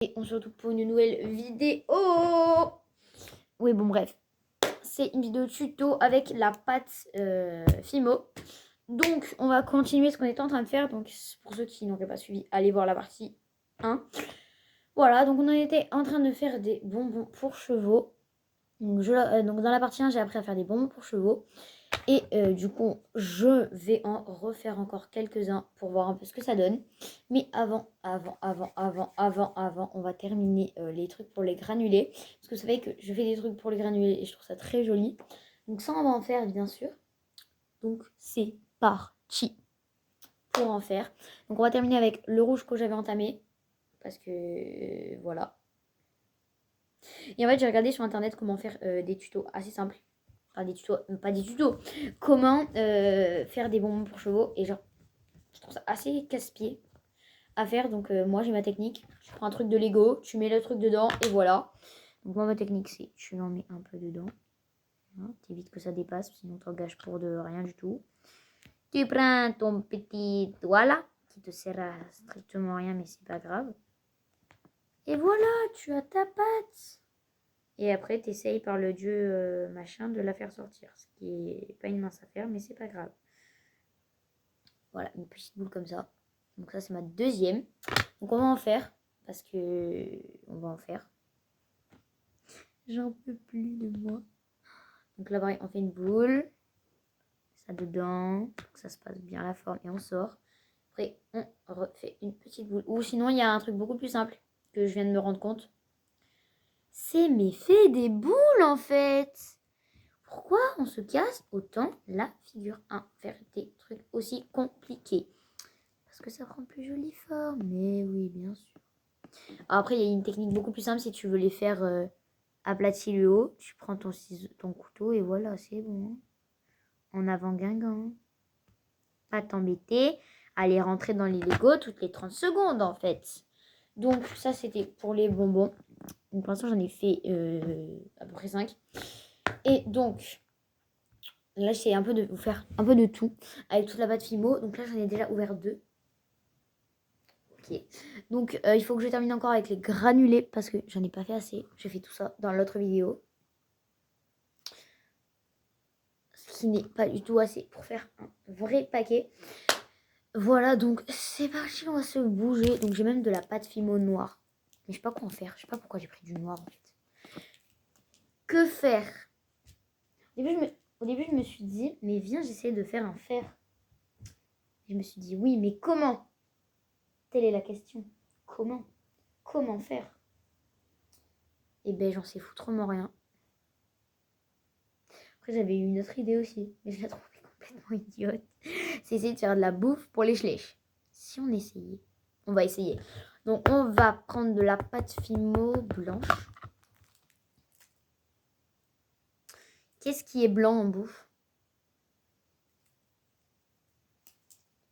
Et on se retrouve pour une nouvelle vidéo. Oui, bon, bref. C'est une vidéo tuto avec la pâte Fimo. Donc, on va continuer ce qu'on était en train de faire. Donc, pour ceux qui n'auraient pas suivi, allez voir la partie 1. Voilà, donc on était en train de faire des bonbons pour chevaux. Donc, donc dans la partie 1, j'ai appris à faire des bonbons pour chevaux. Et du coup, je vais en refaire encore quelques-uns pour voir un peu ce que ça donne. Mais avant, on va terminer les trucs pour les granulés. Parce que vous savez que je fais des trucs pour les granulés et je trouve ça très joli. Donc ça, on va en faire, bien sûr. Donc c'est parti pour en faire. Donc on va terminer avec le rouge que j'avais entamé. Parce que voilà. Et en fait, j'ai regardé sur internet comment faire des tutos assez simples. Enfin, des tutos, pas des tutos. Comment faire des bonbons pour chevaux. Et genre, je trouve ça assez casse-pied à faire. Donc, moi, j'ai ma technique. Tu prends un truc de Lego, tu mets le truc dedans et voilà. Donc, moi, ma technique, c'est tu en mets un peu dedans. Hein, t'évites que ça dépasse, sinon t'engages pour de rien du tout. Tu prends ton petit doigt là, qui te sert à strictement rien, mais c'est pas grave. Et voilà, tu as ta pâte. Et après, tu essayes par le dieu machin de la faire sortir. Ce qui est pas une mince affaire, mais c'est pas grave. Voilà, une petite boule comme ça. Donc ça, c'est ma deuxième. Donc on va en faire. Parce que on va en faire. J'en peux plus de moi. Donc là, pareil, on fait une boule. Ça dedans. Pour que ça se passe bien la forme. Et on sort. Après, on refait une petite boule. Ou sinon, il y a un truc beaucoup plus simple que je viens de me rendre compte. C'est mais fait des boules en fait. Pourquoi on se casse autant la figure 1? Faire des trucs aussi compliqués. Parce que ça rend plus jolie forme. Mais oui, bien sûr. Après, il y a une technique beaucoup plus simple si tu veux les faire aplatis le haut. Tu prends ton couteau et voilà, c'est bon. En avant Guingamp. Pas t'embêter. Aller rentrer dans les Legos toutes les 30 secondes en fait. Donc ça, c'était pour les bonbons. Donc pour l'instant, j'en ai fait à peu près 5. Et donc, là, j'essaie un peu de vous faire un peu de tout avec toute la pâte Fimo. Donc là, j'en ai déjà ouvert 2. Ok. Donc, il faut que je termine encore avec les granulés parce que j'en ai pas fait assez. J'ai fait tout ça dans l'autre vidéo. Ce qui n'est pas du tout assez pour faire un vrai paquet. Voilà, donc c'est parti, on va se bouger. Donc, j'ai même de la pâte Fimo noire. Mais je sais pas quoi en faire. Je sais pas pourquoi j'ai pris du noir en fait. Que faire? Au début, je me suis dit, mais viens, j'essaie de faire un fer. Je me suis dit, oui, mais comment? Telle est la question. Comment? Comment faire? Eh ben, j'en sais foutrement rien. Après, j'avais eu une autre idée aussi, mais je la trouvais complètement idiote. C'est essayer de faire de la bouffe pour les schlech. Si on essayait, on va essayer. Donc, on va prendre de la pâte Fimo blanche. Qu'est-ce qui est blanc en bouffe?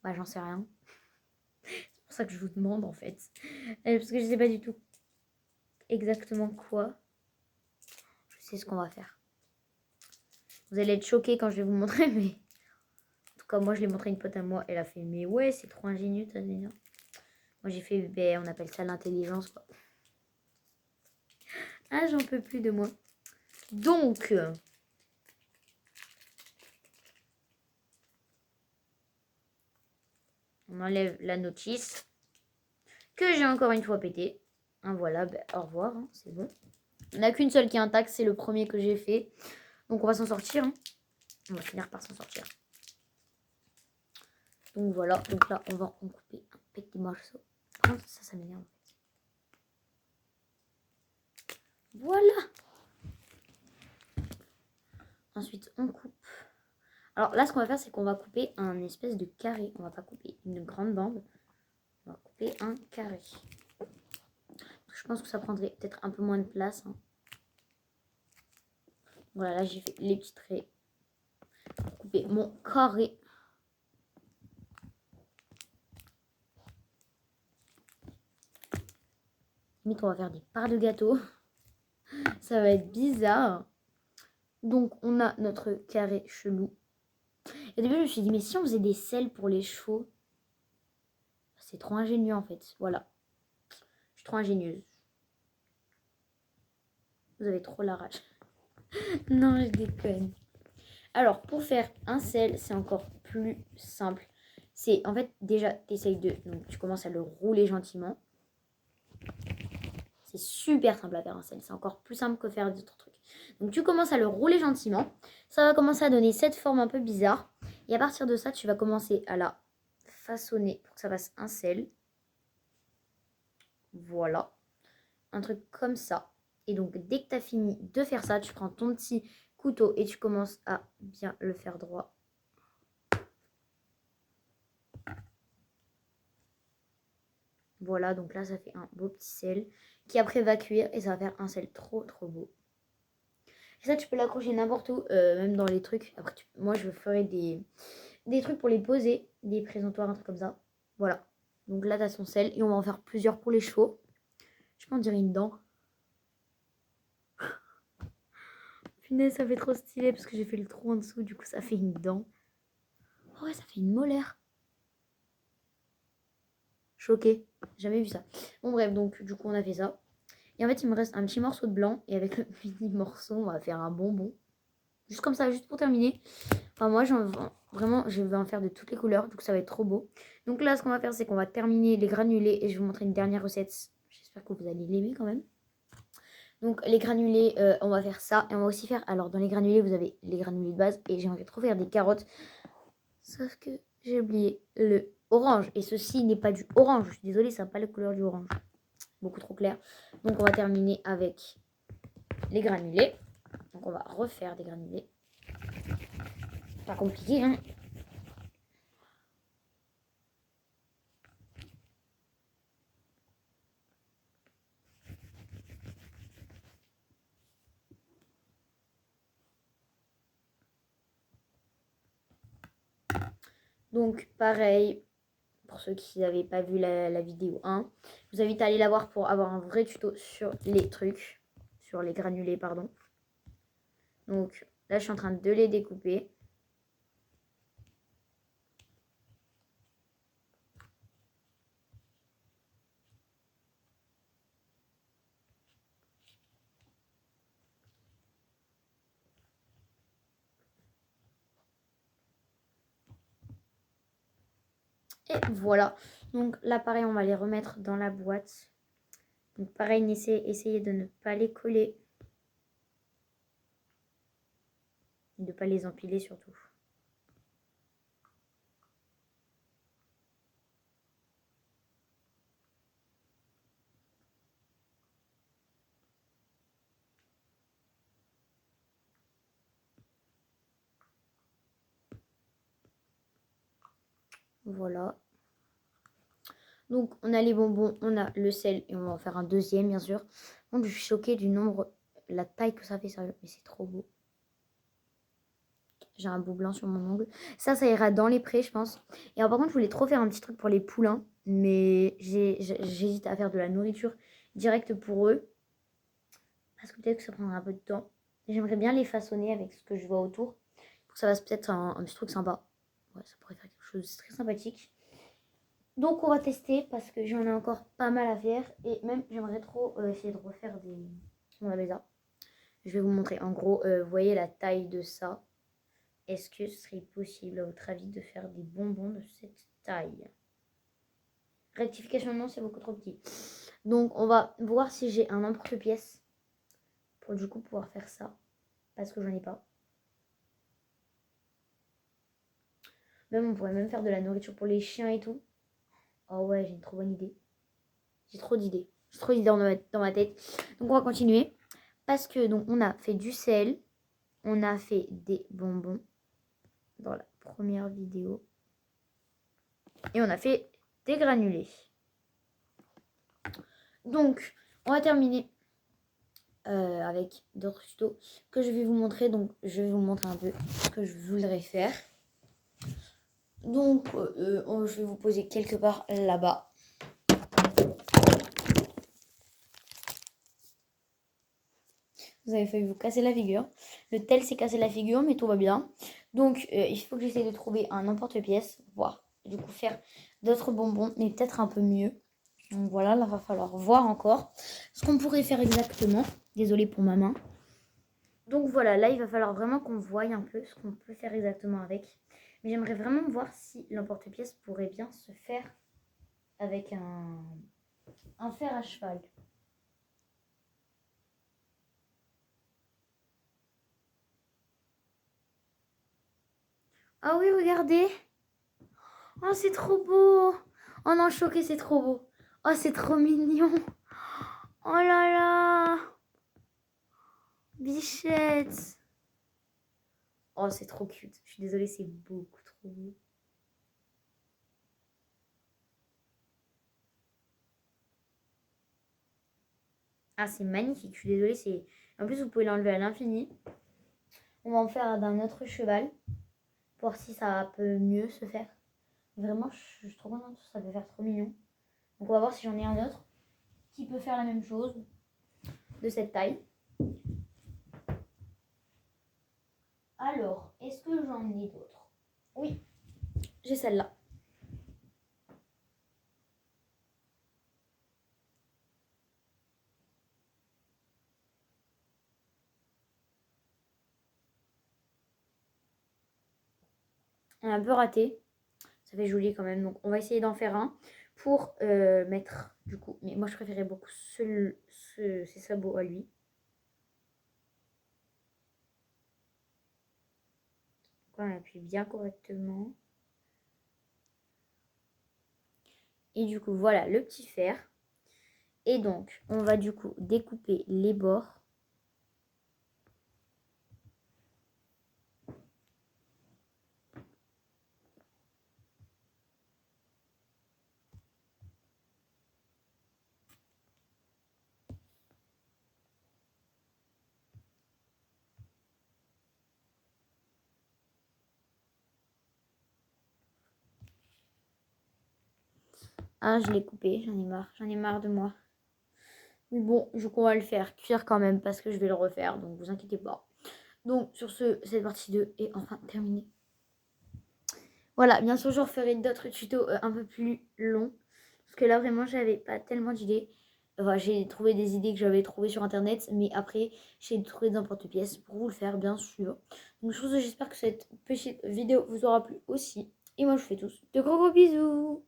Bah, j'en sais rien. C'est pour ça que je vous demande en fait. Parce que je sais pas du tout exactement quoi. Je sais ce qu'on va faire. Vous allez être choqués quand je vais vous montrer, mais en tout cas, moi, je l'ai montré à une pote à moi. Elle a fait, mais ouais, c'est trop ingénieux, ta Moi, j'ai fait, ben, on appelle ça l'intelligence, quoi. Ah, j'en peux plus de moi. Donc, on enlève la notice que j'ai encore une fois pété. Hein, voilà, ben, au revoir, hein, c'est bon. Il n'y en a qu'une seule qui est intacte, c'est le premier que j'ai fait. Donc, on va s'en sortir. Hein. On va finir par s'en sortir. Donc, voilà. Donc là, on va en couper un petit morceau. Ça m'énerve. Voilà. Ensuite, on coupe. Alors là, ce qu'on va faire, c'est qu'on va couper un espèce de carré. On va pas couper une grande bande. On va couper un carré. Je pense que ça prendrait peut-être un peu moins de place. Hein. Voilà, là, j'ai fait les petits traits. Pour couper mon carré. Limite, on va faire des parts de gâteau. Ça va être bizarre. Donc, on a notre carré chelou. Et au début, je me suis dit, mais si on faisait des selles pour les chevaux? C'est trop ingénieux, en fait. Voilà. Je suis trop ingénieuse. Vous avez trop la rage. Non, je déconne. Alors, pour faire un sel, c'est encore plus simple. C'est, en fait, déjà, donc, tu commences à le rouler gentiment. C'est super simple à faire un sel. C'est encore plus simple que faire d'autres trucs. Donc, tu commences à le rouler gentiment. Ça va commencer à donner cette forme un peu bizarre. Et à partir de ça, tu vas commencer à la façonner pour que ça fasse un sel. Voilà. Un truc comme ça. Et donc, dès que tu as fini de faire ça, tu prends ton petit couteau et tu commences à bien le faire droit. Voilà, donc là, ça fait un beau petit sel qui après va cuire et ça va faire un sel trop, trop beau. Et ça, tu peux l'accrocher n'importe où, même dans les trucs. Après, moi, je ferai des trucs pour les poser, des présentoirs, un truc comme ça. Voilà. Donc là, tu as son sel et on va en faire plusieurs pour les chevaux. Je peux en dire une dent. Punaise, ça fait trop stylé parce que j'ai fait le trou en dessous. Du coup, ça fait une dent. Oh ouais, ça fait une molaire. Choquée. Jamais vu ça. Bon, bref, donc du coup, on a fait ça. Et en fait, il me reste un petit morceau de blanc. Et avec le mini morceau, on va faire un bonbon. Juste comme ça, juste pour terminer. Enfin, moi, vraiment, je vais en faire de toutes les couleurs. Donc, ça va être trop beau. Donc là, ce qu'on va faire, c'est qu'on va terminer les granulés. Et je vais vous montrer une dernière recette. J'espère que vous allez l'aimer quand même. Donc, les granulés, on va faire ça. Et on va aussi faire... Alors, dans les granulés, vous avez les granulés de base. Et j'aimerais trop faire des carottes. Sauf que j'ai oublié le orange. Et ceci n'est pas du orange. Je suis désolée, ça n'a pas la couleur du orange. Beaucoup trop clair. Donc, on va terminer avec les granulés. Donc, on va refaire des granulés. Pas compliqué, hein. Donc, pareil, pour ceux qui n'avaient pas vu la vidéo 1, je vous invite à aller la voir pour avoir un vrai tuto sur les trucs, sur les granulés, pardon. Donc, là, je suis en train de les découper. Et voilà. Donc, là, pareil, on va les remettre dans la boîte. Donc, pareil, essayez de ne pas les coller. Et de ne pas les empiler surtout. Voilà. Donc, on a les bonbons, on a le sel et on va en faire un deuxième, bien sûr. Donc, je suis choquée du nombre, la taille que ça fait, sérieux. Mais c'est trop beau. J'ai un bout blanc sur mon ongle. Ça ira dans les prés, je pense. Et alors, par contre, je voulais trop faire un petit truc pour les poulains. Mais j'hésite à faire de la nourriture directe pour eux. Parce que peut-être que ça prendra un peu de temps. J'aimerais bien les façonner avec ce que je vois autour. Pour que ça fasse peut-être un petit truc sympa. Ouais, ça pourrait faire quelque chose de très sympathique. Donc, on va tester parce que j'en ai encore pas mal à faire. Et même, j'aimerais trop essayer de refaire des... On avait ça. Je vais vous montrer. En gros, vous voyez la taille de ça. Est-ce que ce serait possible, à votre avis, de faire des bonbons de cette taille? Rectification, non, c'est beaucoup trop petit. Donc, on va voir si j'ai un emporte-pièce pour du coup pouvoir faire ça. Parce que j'en ai pas. Même, on pourrait même faire de la nourriture pour les chiens et tout. Oh ouais, j'ai une trop bonne idée. J'ai trop d'idées. J'ai trop d'idées dans ma tête. Donc, on va continuer. Parce que, donc, on a fait du sel. On a fait des bonbons dans la première vidéo. Et on a fait des granulés. Donc, on va terminer avec d'autres tutos que je vais vous montrer. Donc, je vais vous montrer un peu ce que je voudrais faire. Donc, je vais vous poser quelque part là-bas. Vous avez failli vous casser la figure. Le tel s'est cassé la figure, mais tout va bien. Donc, il faut que j'essaie de trouver un emporte-pièce, voire du coup faire d'autres bonbons, mais peut-être un peu mieux. Donc voilà, là, va falloir voir encore ce qu'on pourrait faire exactement. Désolée pour ma main. Donc voilà, là, il va falloir vraiment qu'on voie un peu ce qu'on peut faire exactement avec. Mais j'aimerais vraiment voir si l'emporte-pièce pourrait bien se faire avec un fer à cheval. Ah oui, regardez. Oh, c'est trop beau. Oh non, choqué, c'est trop beau. Oh, c'est trop mignon. Oh là là. Bichette. Oh, c'est trop cute. Je suis désolée, c'est beaucoup trop beau. Ah, c'est magnifique. Je suis désolée, c'est... En plus, vous pouvez l'enlever à l'infini. On va en faire d'un autre cheval. Pour voir si ça peut mieux se faire. Vraiment, je suis trop contente. Ça peut faire trop mignon. Donc, on va voir si j'en ai un autre qui peut faire la même chose. De cette taille. Alors, est-ce que j'en ai d'autres? Oui, j'ai celle-là. On a un peu raté. Ça fait joli quand même. Donc, on va essayer d'en faire un pour mettre du coup. Mais moi, je préférais beaucoup ces sabots à lui. Donc, on appuie bien correctement. Et du coup, voilà le petit fer. Et donc, on va du coup découper les bords. Ah, je l'ai coupé, j'en ai marre de moi. Mais bon, je crois qu'on va le faire cuire quand même parce que je vais le refaire, donc vous inquiétez pas. Donc sur ce, cette partie 2 est enfin terminée. Voilà, bien sûr, je referai d'autres tutos un peu plus longs. Parce que là, vraiment, j'avais pas tellement d'idées. Enfin, j'ai trouvé des idées que j'avais trouvées sur internet. Mais après, j'ai trouvé des emporte-pièces pour vous le faire, bien sûr. Donc, j'espère que cette petite vidéo vous aura plu aussi. Et moi, je vous fais tous de gros bisous.